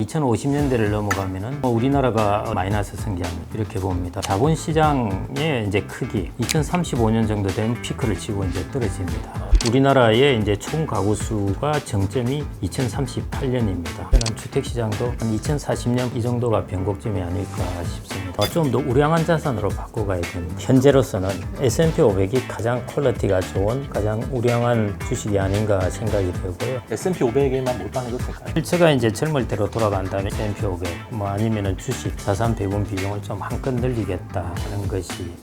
2050년대를 넘어가면은 우리나라가 마이너스 성장 이렇게 봅니다. 자본시장의 이제 크기 2035년 정도 되면 피크를 치고 이제 떨어집니다. 우리나라의 이제 총 가구 수가 정점이 2038년입니다. 저는 주택 시장도 한 2040년 이 정도가 변곡점이 아닐까 싶습니다. 좀 더 우량한 자산으로 바꿔가야 됩니다. 현재로서는 S&P 500이 가장 퀄리티가 좋은 가장 우량한 주식이 아닌가 생각이 되고요. S&P 500에만 몰빵해도 될까요? 실체가 이제 젊을 때로 돌아간다면 S&P 500 아니면은 주식 자산 배분 비중을 좀 한껏 늘리겠다 하는 것이.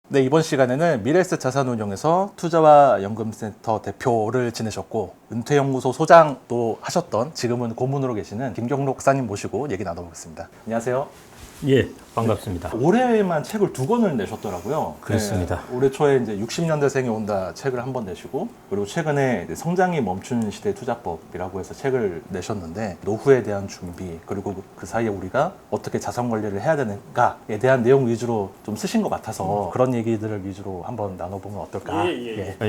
네, 이번 시간에는 미래에셋 자산운용에서 투자와 연금센터 대표를 지내셨고 은퇴연구소 소장도 하셨던 지금은 고문으로 계시는 김경록 박사님 모시고 얘기 나눠보겠습니다. 안녕하세요. 예, 반갑습니다. 올해만 책을 2권을 내셨더라고요. 그렇습니다. 네, 올해 초에 이제 60년대생이 온다 책을 한 번 내시고, 그리고 최근에 이제 성장이 멈춘 시대 투자법이라고 해서 책을 내셨는데, 노후에 대한 준비, 그리고 그 사이에 우리가 어떻게 자산 관리를 해야 되는가에 대한 내용 위주로 좀 쓰신 것 같아서 그런 얘기들을 위주로 한번 나눠보면 어떨까.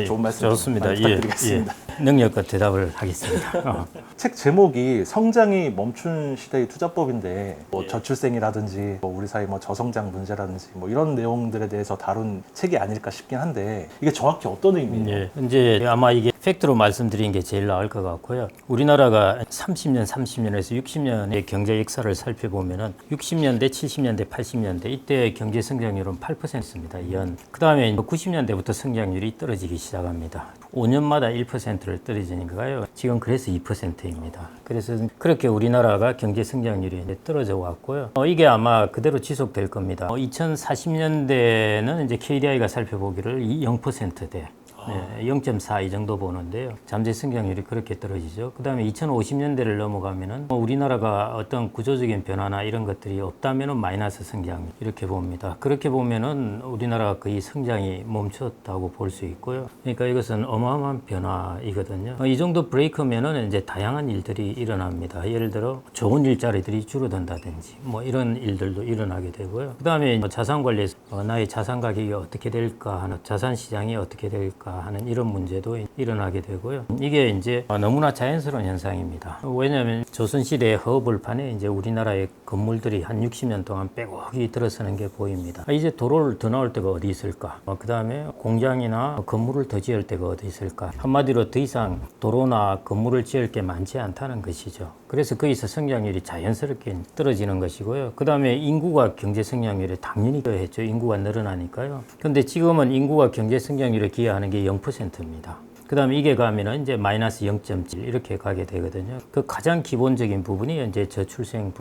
좋은 말씀 좋습니다. 부탁드리겠습니다. 능력과 대답을 하겠습니다. 책 제목이 성장이 멈춘 시대의 투자법인데 뭐 저출생이라든지 뭐 우리 사이 뭐 저성장 문제라든지 뭐 이런 내용들에 대해서 다룬 책이 아닐까 싶긴 한데 이게 정확히 어떤 의미예요? 예, 이제 아마 이게 팩트로 말씀드린 게 제일 나을 것 같고요. 우리나라가 30년에서 60년의 경제 역사를 살펴보면은 60년대, 70년대, 80년대 이때 경제 성장률은 8%입니다. 연. 그 다음에 90년대부터 성장률이 떨어지기 시작합니다. 5년마다 1%를 떨어지니까요. 지금 그래서 2%입니다. 그래서 그렇게 우리나라가 경제 성장률이 이제 떨어져 왔고요. 이게 아마 그대로 지속될 겁니다. 2040년대는 이제 KDI가 살펴보기를 0%대. 네, 0.4 이 정도 보는데요. 잠재 성장률이 그렇게 떨어지죠. 그 다음에 2050년대를 넘어가면은 우리나라가 어떤 구조적인 변화나 이런 것들이 없다면은 마이너스 성장 이렇게 봅니다. 그렇게 보면은 우리나라가 거의 성장이 멈췄다고 볼 수 있고요. 그러니까 이것은 어마어마한 변화이거든요. 이 정도 브레이크면은 이제 다양한 일들이 일어납니다. 예를 들어 좋은 일자리들이 줄어든다든지 뭐 이런 일들도 일어나게 되고요. 그 다음에 자산 관리에서 나의 자산 가격이 어떻게 될까 하는 자산 시장이 어떻게 될까 하는 이런 문제도 일어나게 되고요. 이게 이제 너무나 자연스러운 현상입니다. 왜냐하면 조선시대의 허허벌판에 이제 우리나라의 건물들이 한 60년 동안 빼곡히 들어서는 게 보입니다. 이제 도로를 더 나올 데가 어디 있을까? 그 다음에 공장이나 건물을 더 지을 데가 어디 있을까? 한마디로 더 이상 도로나 건물을 지을 게 많지 않다는 것이죠. 그래서 거기서 성장률이 자연스럽게 떨어지는 것이고요. 그 다음에 인구가 경제 성장률에 당연히 기여했죠. 인구가 늘어나니까요. 근데 지금은 인구가 경제 성장률에 기여하는 게 0%입니다. 그 다음에 이게 가면은 이제 마이너스 0.7 이렇게 가게 되거든요. 그 가장 기본적인 부분이 이제 저출생.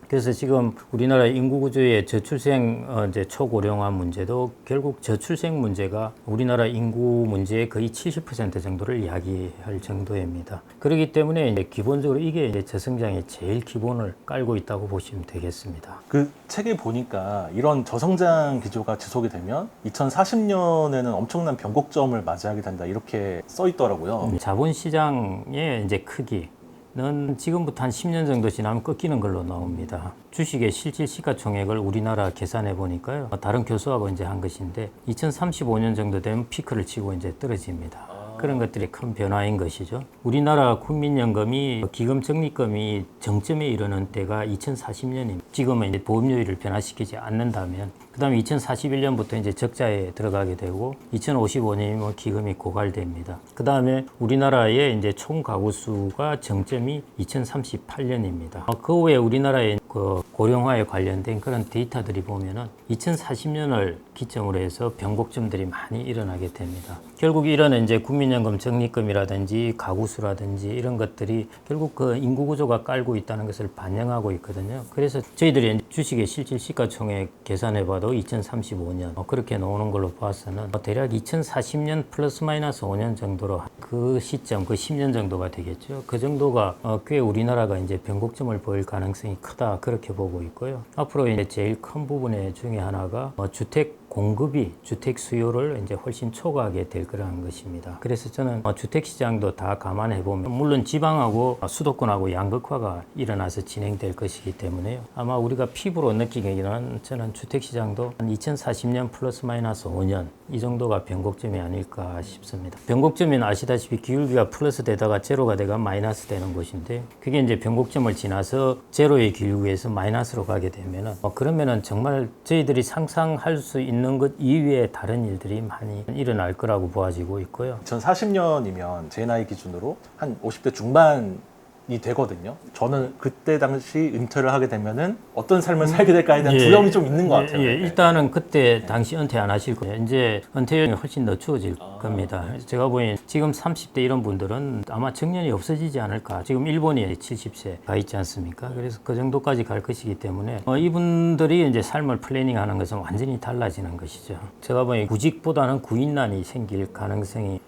그래서 지금 우리나라 인구 구조의 저출생 이제 초고령화 문제도 결국 저출생 문제가 우리나라 인구 문제의 거의 70% 정도를 이야기할 정도입니다. 그렇기 때문에 이제 기본적으로 이게 이제 저성장의 제일 기본을 깔고 있다고 보시면 되겠습니다. 그 책에 보니까 이런 저성장 기조가 지속이 되면 2040년에는 엄청난 변곡점을 맞이하게 된다 이렇게 써 있더라고요. 자본시장의 이제 크기 는 지금부터 한 10년 정도 지나면 꺾이는 걸로 나옵니다. 주식의 실질 시가총액을 우리나라 계산해 보니까요. 다른 교수하고 이제 한 것인데 2035년 정도 되면 피크를 치고 이제 떨어집니다. 그런 것들이 큰 변화인 것이죠. 우리나라 국민연금이 기금 적립금이 정점에 이르는 때가 2040년입니다. 지금은 이제 보험료율을 변화시키지 않는다면 그 다음에 2041년부터 이제 적자에 들어가게 되고 2055년이면 기금이 고갈됩니다. 그 다음에 우리나라의 이제 총 가구 수가 정점이 2038년입니다. 그 후에 우리나라의 그 고령화에 관련된 그런 데이터들이 보면은 2040년을 기점으로 해서 변곡점들이 많이 일어나게 됩니다. 결국 이런 이제 국민연금 적립금이라든지 가구수라든지 이런 것들이 결국 그 인구 구조가 깔고 있다는 것을 반영하고 있거든요. 그래서 저희들이 주식의 실질 시가총액 계산해봐도 2035년 그렇게 나오는 걸로 봐서는 대략 2040년 플러스 마이너스 5년 정도로 그 시점, 그 10년 정도가 되겠죠. 그 정도가 꽤 우리나라가 이제 변곡점을 보일 가능성이 크다 그렇게 보고 있고요. 앞으로 이제 제일 큰 부분 중에 하나가 주택 공급이 주택 수요를 이제 훨씬 초과하게 될 거라는 것입니다. 그래서 저는 주택 시장도 다 감안해 보면 물론 지방하고 수도권하고 양극화가 일어나서 진행될 것이기 때문에요. 아마 우리가 피부로 느끼기에는 저는 주택 시장도 한 2040년 플러스 마이너스 5년 이 정도가 변곡점이 아닐까 싶습니다. 변곡점은 아시다시피 기울기가 플러스 되다가 제로가 되가 마이너스 되는 곳인데 그게 이제 변곡점을 지나서 제로의 기울기에서 마이너스로 가게 되면은 그러면은 정말 저희들이 상상할 수 있는 것 이외에 다른 일들이 많이 일어날 거라고 보아지고 있고요. 2040년이면 제 나이 기준으로 한 50대 중반이 되거든요. 저는 그때 당시 은퇴를 하게 되면은 어떤 삶을 살게 될까에 대한 두려움이 좀 있는 것 같아요. 일단은 그때 당시 은퇴 안 하실 거예요. 이제 은퇴율이 훨씬 늦추어질 겁니다. 제가 보기엔 지금 30대 이런 분들은 아마 정년이 없어지지 않을까. 지금 일본이 70세 가 있지 않습니까? 그래서 그 정도까지 갈 것이기 때문에 이분들이 이제 삶을 플래닝하는 것은 완전히 달라지는 것이죠. 제가 보기엔 구직보다는 구인난이 생길 가능성이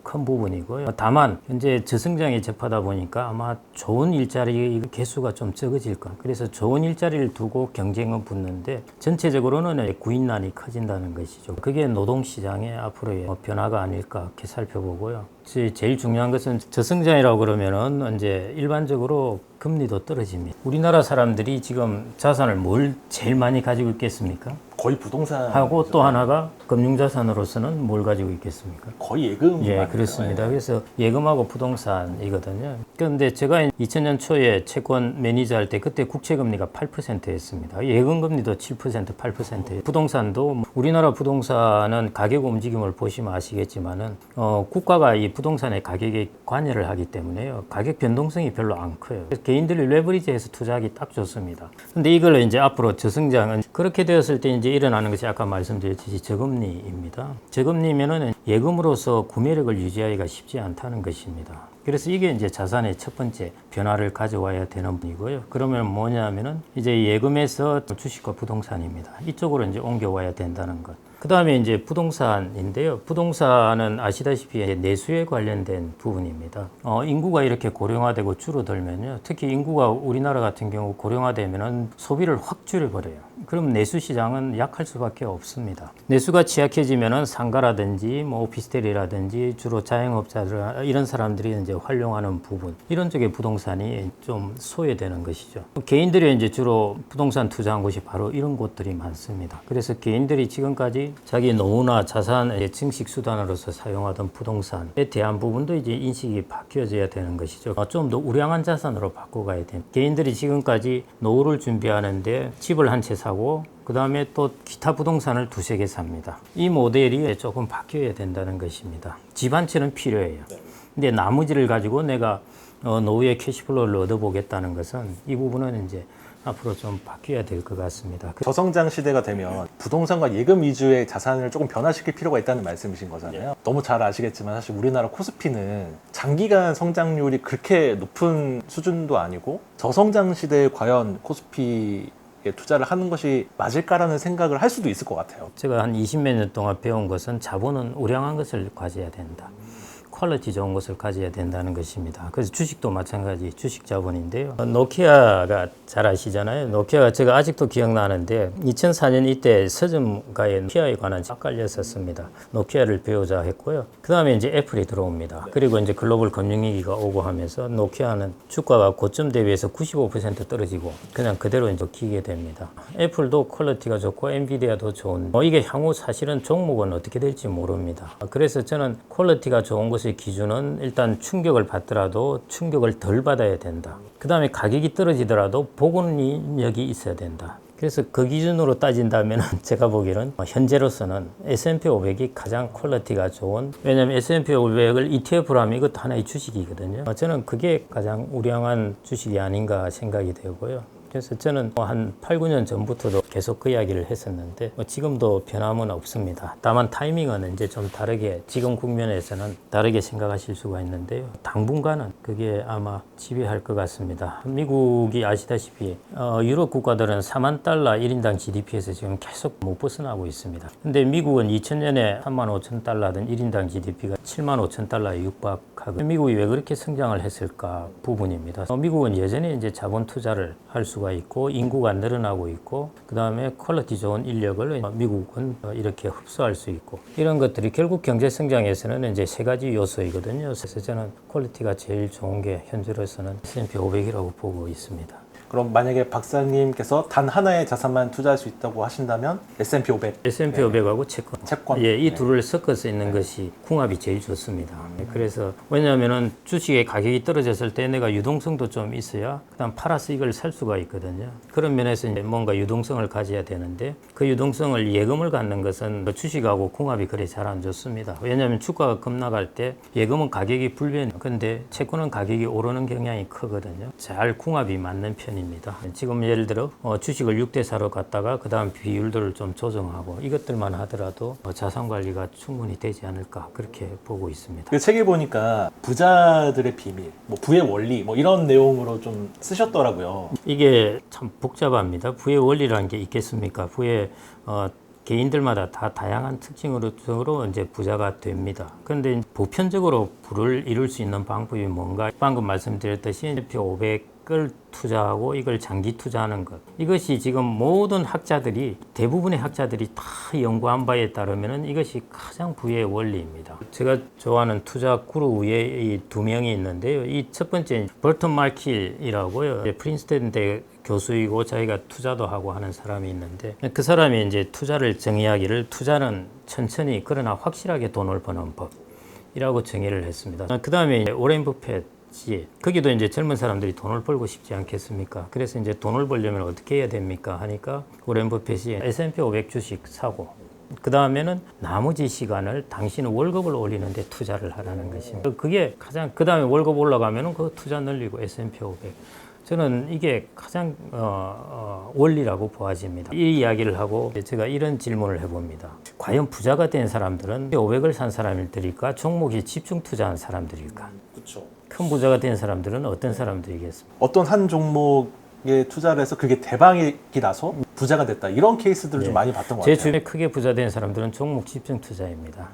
큰 부분이고요. 다만 현재 저성장에 접하다 보니까 아마 좋은 일자리 개수가 좀 적어질 것. 그래서 좋은 일자리를 두고 경쟁은 붙는데 전체적으로는 구인난이 커진다는 것이죠. 그게 노동시장의 앞으로의 변화가 아닐까 이렇게 살펴보고요. 제일 중요한 것은 저성장이라고 그러면은 이제 일반적으로 금리도 떨어집니다. 우리나라 사람들이 지금 자산을 뭘 제일 많이 가지고 있겠습니까? 거의 부동산 하고 또 하나가 금융자산으로서는 뭘 가지고 있겠습니까? 거의 예금. 예, 그렇습니다. 그래서 예금하고 부동산이거든요. 그런데 제가 2000년 초에 채권 매니저 할 때 그때 국채금리가 8%였습니다. 예금금리도 7%, 8%. 부동산도 우리나라 부동산은 가격 움직임을 보시면 아시겠지만은 국가가 이 부동산의 가격에 관여를 하기 때문에요. 가격 변동성이 별로 안 커요. 그래서 개인들이 레버리지해서 투자하기 딱 좋습니다. 근데 이걸 이제 앞으로 저성장은 그렇게 되었을 때 이제 일어나는 것이 아까 말씀드렸듯이 저금리입니다. 저금리면은 예금으로서 구매력을 유지하기가 쉽지 않다는 것입니다. 그래서 이게 이제 자산의 첫 번째 변화를 가져와야 되는 분이고요. 그러면 뭐냐면은 이제 예금에서 주식과 부동산입니다. 이쪽으로 이제 옮겨와야 된다는 것. 그 다음에 이제 부동산인데요. 부동산은 아시다시피 내수에 관련된 부분입니다. 인구가 이렇게 고령화되고 줄어들면요. 특히 인구가 우리나라 같은 경우 고령화되면은 소비를 확 줄여버려요. 그럼 내수 시장은 약할 수밖에 없습니다. 내수가 취약해지면은 상가라든지 뭐 오피스텔이라든지 주로 자영업자들 이런 사람들이 이제 활용하는 부분 이런 쪽의 부동산이 좀 소외되는 것이죠. 개인들이 이제 주로 부동산 투자한 곳이 바로 이런 곳들이 많습니다. 그래서 개인들이 지금까지 자기 노후나 자산의 증식 수단으로서 사용하던 부동산에 대한 부분도 이제 인식이 바뀌어져야 되는 것이죠. 좀 더 우량한 자산으로 바꿔가야 됩니다. 개인들이 지금까지 노후를 준비하는데 집을 한 채 사고 그 다음에 또 기타 부동산을 두세 개 삽니다. 이 모델이 조금 바뀌어야 된다는 것입니다. 집 한 채는 필요해요. 근데 나머지를 가지고 내가 노후에 캐시플로우를 얻어보겠다는 것은 이 부분은 이제 앞으로 좀 바뀌어야 될 것 같습니다. 저성장 시대가 되면 부동산과 예금 위주의 자산을 조금 변화시킬 필요가 있다는 말씀이신 거잖아요. 너무 잘 아시겠지만 사실 우리나라 코스피는 장기간 성장률이 그렇게 높은 수준도 아니고 저성장 시대에 과연 코스피에 투자를 하는 것이 맞을까라는 생각을 할 수도 있을 것 같아요. 제가 한 20몇 년 동안 배운 것은 자본은 우량한 것을 가져야 된다. 퀄리티 좋은 것을 가져야 된다는 것입니다. 그래서 주식도 마찬가지 주식 자본인데요. 노키아가 잘 아시잖아요. 노키아가 제가 아직도 기억나는데 2004년 이때 서점가에 노키아에 관한 쫙깔렸었습니다. 노키아를 배우자 했고요. 그 다음에 이제 애플이 들어옵니다. 그리고 이제 글로벌 금융위기가 오고 하면서 노키아는 주가가 고점 대비해서 95% 떨어지고 그냥 그대로 이제 기게 됩니다. 애플도 퀄리티가 좋고 엔비디아도 좋은 이게 향후 사실은 종목은 어떻게 될지 모릅니다. 그래서 저는 퀄리티가 좋은 것을 기준은 일단 충격을 받더라도 충격을 덜 받아야 된다. 그 다음에 가격이 떨어지더라도 복원력이 있어야 된다. 그래서 그 기준으로 따진다면 제가 보기에는 현재로서는 S&P 500이 가장 퀄리티가 좋은, 왜냐하면 S&P 500을 ETF로 하면 이것도 하나의 주식이거든요. 저는 그게 가장 우량한 주식이 아닌가 생각이 되고요. 그래서 저는 한 8, 9년 전부터도 계속 그 이야기를 했었는데 지금도 변함은 없습니다. 다만 타이밍은 이제 좀 다르게 지금 국면에서는 다르게 생각하실 수가 있는데요. 당분간은 그게 아마 지배할 것 같습니다. 미국이 아시다시피 유럽 국가들은 4만 달러 1인당 GDP에서 지금 계속 못 벗어나고 있습니다. 근데 미국은 2000년에 3만 5천 달러던 1인당 GDP가 7만 5천 달러에 육박하고 미국이 왜 그렇게 성장을 했을까 부분입니다. 미국은 예전에 이제 자본 투자를 할 수 수가 있고 인구가 늘어나고 있고 그다음에 퀄리티 좋은 인력을 미국은 이렇게 흡수할 수 있고 이런 것들이 결국 경제 성장에서는 이제 세 가지 요소이거든요. 그래서 저는 퀄리티가 제일 좋은 게 현재로서는 S&P 500이라고 보고 있습니다. 그럼 만약에 박사님께서 단 하나의 자산만 투자할 수 있다고 하신다면 S&P 500. S&P 500하고 채권. 채권. 예, 이 둘을 섞어서 있는 것이 궁합이 제일 좋습니다. 그래서 왜냐하면은 주식의 가격이 떨어졌을 때 내가 유동성도 좀 있어야 그다음 팔아서 이걸 살 수가 있거든요. 그런 면에서 이제 뭔가 유동성을 가져야 되는데 그 유동성을 예금을 갖는 것은 주식하고 궁합이 그래 잘 안 좋습니다. 왜냐하면 주가가 급락할 때 예금은 가격이 불변. 근데 채권은 가격이 오르는 경향이 크거든요. 잘 궁합이 맞는 편입니다. 지금 예를 들어 주식을 6대 4로 갔다가 그 다음 비율들을 좀 조정하고 이것들만 하더라도 자산 관리가 충분히 되지 않을까 그렇게 보고 있습니다. 그 책에 보니까 부자들의 비밀, 뭐 부의 원리 뭐 이런 내용으로 좀 쓰셨더라고요. 이게 참 복잡합니다. 부의 원리라는 게 있겠습니까? 부의 개인들마다 다 다양한 특징으로 이제 부자가 됩니다. 그런데 보편적으로 부를 이룰 수 있는 방법이 뭔가? 방금 말씀드렸듯이 S&P 500을 투자하고 이걸 장기 투자하는 것. 이것이 지금 모든 학자들이 대부분의 학자들이 다 연구한 바에 따르면 이것이 가장 부의 원리입니다. 제가 좋아하는 투자 그룹 위에 이 두 명이 있는데요. 이 첫 번째 버튼 말킬이라고요. 프린스턴대 교수이고 자기가 투자도 하고 하는 사람이 있는데 그 사람이 이제 투자를 정의하기를 투자는 천천히 그러나 확실하게 돈을 버는 법이라고 정의를 했습니다. 그 다음에 오렌 버핏 거기도 이제 젊은 사람들이 돈을 벌고 싶지 않겠습니까? 그래서 이제 돈을 벌려면 어떻게 해야 됩니까? 하니까 오렌 버핏이 S&P 500 주식 사고 그 다음에는 나머지 시간을 당신 월급을 올리는데 투자를 하라는 것입니다. 그게 가장 그 다음에 월급 올라가면은 그 투자 늘리고 S&P 500. 저는 이게 가장 원리라고 보아집니다. 이 이야기를 하고 제가 이런 질문을 해봅니다. 과연 부자가 된 사람들은 500을 산 사람들일까? 종목에 집중 투자한 사람들일까? 그렇죠. 큰 부자가 된 사람들은 어떤 사람들이겠습니까? 어떤 한 종목에 투자를 해서 그게 대박이 나서 부자가 됐다. 이런 케이스들을 좀 많이 봤던 것 제 같아요. 주변에 크게 부자 된 사람들은 종목 집중 투자입니다.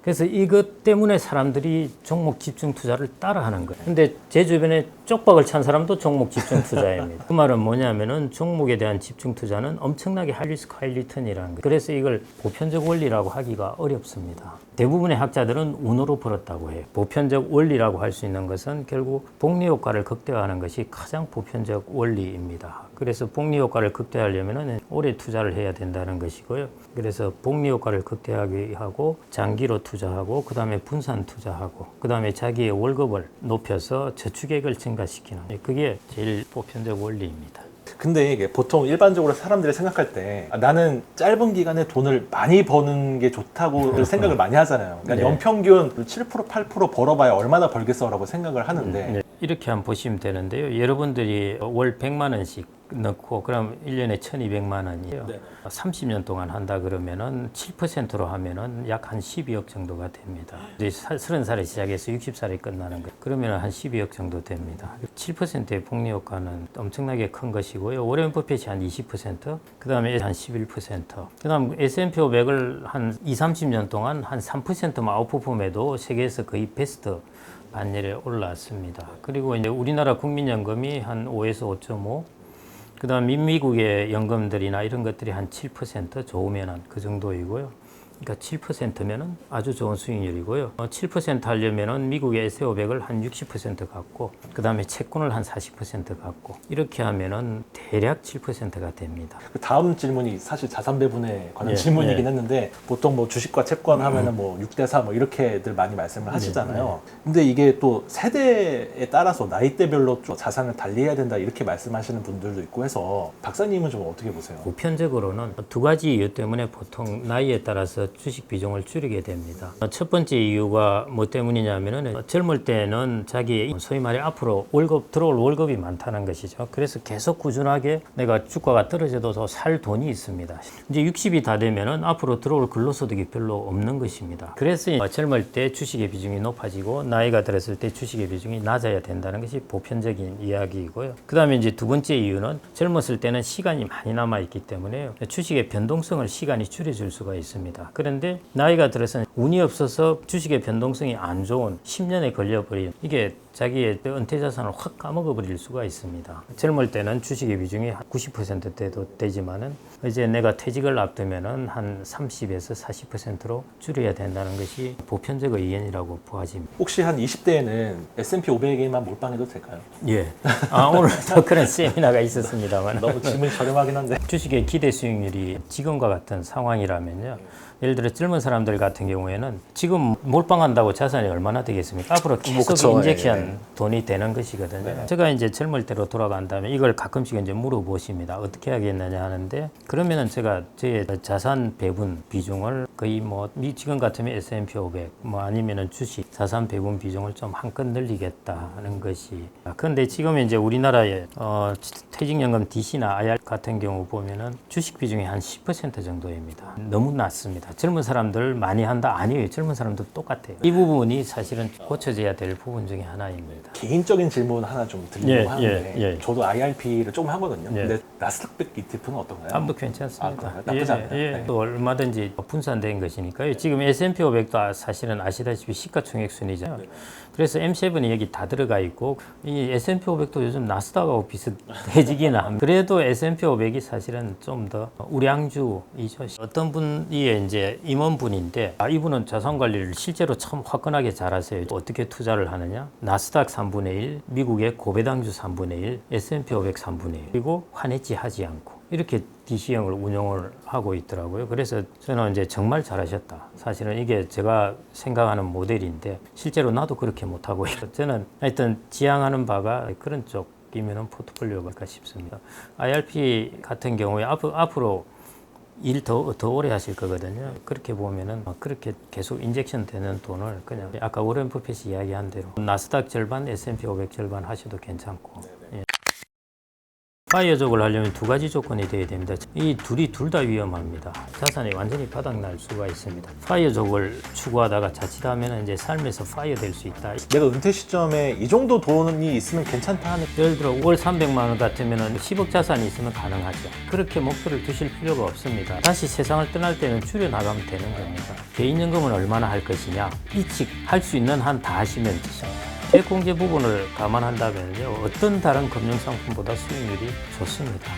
그래서 이것 때문에 사람들이 종목 집중 투자를 따라하는 거예요. 근데 제 주변에 쪽박을 찬 사람도 종목 집중 투자입니다. 그 말은 뭐냐면은 종목에 대한 집중 투자는 엄청나게 하이 리스크 하이 리턴이라는 거예요. 그래서 이걸 보편적 원리라고 하기가 어렵습니다. 대부분의 학자들은 운으로 벌었다고 해요. 보편적 원리라고 할 수 있는 것은 결국 복리 효과를 극대화하는 것이 가장 보편적 원리입니다. 그래서 복리 효과를 극대화하려면 오래 투자를 해야 된다는 것이고요. 그래서 복리 효과를 극대화하게 하고 장기로 투자하고 그 다음에 분산 투자하고 그 다음에 자기의 월급을 높여서 저축액을 증가시키는 그게 제일 보편적 원리입니다. 근데 이게 보통 일반적으로 사람들이 생각할 때 나는 짧은 기간에 돈을 많이 버는 게 좋다고 생각을 많이 하잖아요. 그러니까 네. 연평균 7% 8% 벌어봐야 얼마나 벌겠어라고 생각을 하는데 네. 이렇게 한번 보시면 되는데요. 여러분들이 월 100만 원씩 넣고 그럼 1년에 1,200만 원이에요. 네. 30년 동안 한다 그러면은 7%로 하면은 약 한 12억 정도가 됩니다. 이제 30살에 시작해서 60살에 끝나는 거. 그러면 한 12억 정도 됩니다. 7%의 복리 효과는 엄청나게 큰 것이고요. 오렌 버핏이 한 20%, 그다음에 한 11%. 그다음 S&P 500을 한 2, 30년 동안 한 3%만 아웃퍼폼해도 세계에서 거의 베스트 반열에 올라왔습니다. 그리고 이제 우리나라 국민연금이 한 5에서 5.5, 그다음 미국의 연금들이나 이런 것들이 한 7% 좋으면 한 그 정도이고요. 그러니까 7%면은 아주 좋은 수익률이고요. 7% 하려면은 미국의 S500을 한 60% 갖고, 그 다음에 채권을 한 40% 갖고, 이렇게 하면은 대략 7%가 됩니다. 그 다음 질문이 사실 자산 배분에 관한 예, 질문이긴 예. 했는데 보통 뭐 주식과 채권 하면은 뭐 6대4 뭐 이렇게들 많이 말씀을 하시잖아요. 근데 이게 또 세대에 따라서 나이대별로 좀 자산을 달리해야 된다 이렇게 말씀하시는 분들도 있고 해서 박사님은 좀 어떻게 보세요? 보편적으로는 두 가지 이유 때문에 보통 나이에 따라서 주식 비중을 줄이게 됩니다. 첫 번째 이유가 뭐 때문이냐면은 젊을 때는 자기 소위 말해 앞으로 들어올 월급이 많다는 것이죠. 그래서 계속 꾸준하게 내가 주가가 떨어져도 살 돈이 있습니다. 이제 60이 다 되면은 앞으로 들어올 근로소득이 별로 없는 것입니다. 그래서 젊을 때 주식의 비중이 높아지고 나이가 들었을 때 주식의 비중이 낮아야 된다는 것이 보편적인 이야기이고요. 그 다음에 이제 두 번째 이유는 젊었을 때는 시간이 많이 남아 있기 때문에 주식의 변동성을 시간이 줄여줄 수가 있습니다. 그런데 나이가 들어서 운이 없어서 주식의 변동성이 안 좋은 10년에 걸려버린 이게 자기의 은퇴 자산을 확 까먹어 버릴 수가 있습니다. 젊을 때는 주식의 비중이 90%대도 되지만은 이제 내가 퇴직을 앞두면은 한 30에서 40%로 줄여야 된다는 것이 보편적 의견이라고 보아집니다. 혹시 한 20대에는 S&P 500에만 몰빵해도 될까요? 예. 오늘도 그런 세미나가 있었습니다만 너무 질문이 저렴하긴 한데. 주식의 기대 수익률이 지금과 같은 상황이라면요. 예를 들어 젊은 사람들 같은 경우에는 지금 몰빵한다고 자산이 얼마나 되겠습니까? 앞으로 계속 그쵸. 인젝션 돈이 되는 것이거든요. 제가 이제 젊을 때로 돌아간다면 이걸 가끔씩 이제 물어보십니다. 어떻게 하겠느냐 하는데 그러면은 제가 제 자산 배분 비중을 거의 뭐 지금 같으면 S&P 500 뭐 아니면은 주식 자산 배분 비중을 좀 한껏 늘리겠다는 것이. 그런데 지금 이제 우리나라의 퇴직연금 DC나 IR 같은 경우 보면은 주식 비중이 한 10% 정도입니다. 너무 낮습니다. 젊은 사람들 많이 한다? 아니에요. 젊은 사람들 똑같아요. 이 부분이 사실은 고쳐져야 될 부분 중에 하나입니다. 개인적인 질문 하나 좀 드리려고 하는데 예. 저도 IRP를 조금 하거든요. 예. 근데 나스닥 100 ETF는 어떤가요? 아무 괜찮습니다. 그런가요? 나쁘지 않아요. 네. 또 얼마든지 분산된 것이니까요. 지금 S&P 500도 사실은 아시다시피 시가총액 순이잖아요. 그래서 M7이 여기 다 들어가 있고 이 S&P 500도 요즘 나스닥하고 비슷해지기는 합니다. 그래도 S&P 500이 사실은 좀 더 우량주이죠. 어떤 분이 이제 임원분인데 이분은 자산 관리를 실제로 참 화끈하게 잘하세요. 어떻게 투자를 하느냐? 나스닥 3분의 1, 미국의 고배당주 3분의 1, S&P 500 3분의 1, 그리고 환해지 하지 않고 이렇게 DC형을 운영을 하고 있더라고요. 그래서 저는 이제 정말 잘하셨다. 사실은 이게 제가 생각하는 모델인데 실제로 나도 그렇게 못하고 있어요. 저는 하여튼 지향하는 바가 그런 쪽이면 포트폴리오가 싶습니다. IRP 같은 경우에 앞으로 일 더 오래 하실 거거든요. 그렇게 보면은 그렇게 계속 인젝션 되는 돈을 그냥 아까 워렌 버핏이 이야기한 대로 나스닥 절반, S&P 500 절반 하셔도 괜찮고. 예. 파이어족을 하려면 두 가지 조건이 되어야 됩니다. 이 둘이 둘 다 위험합니다. 자산이 완전히 바닥날 수가 있습니다. 파이어족을 추구하다가 자칫하면 이제 삶에서 파이어 될 수 있다. 내가 은퇴 시점에 이 정도 돈이 있으면 괜찮다 하는 예를 들어 월 300만 원 같으면 10억 자산이 있으면 가능하죠. 그렇게 목표를 두실 필요가 없습니다. 다시 세상을 떠날 때는 줄여나가면 되는 겁니다. 개인연금은 얼마나 할 것이냐? 이칙할 수 있는 한 다 하시면 되죠. 세공제 부분을 감안한다면요, 어떤 다른 금융상품보다 수익률이 좋습니다.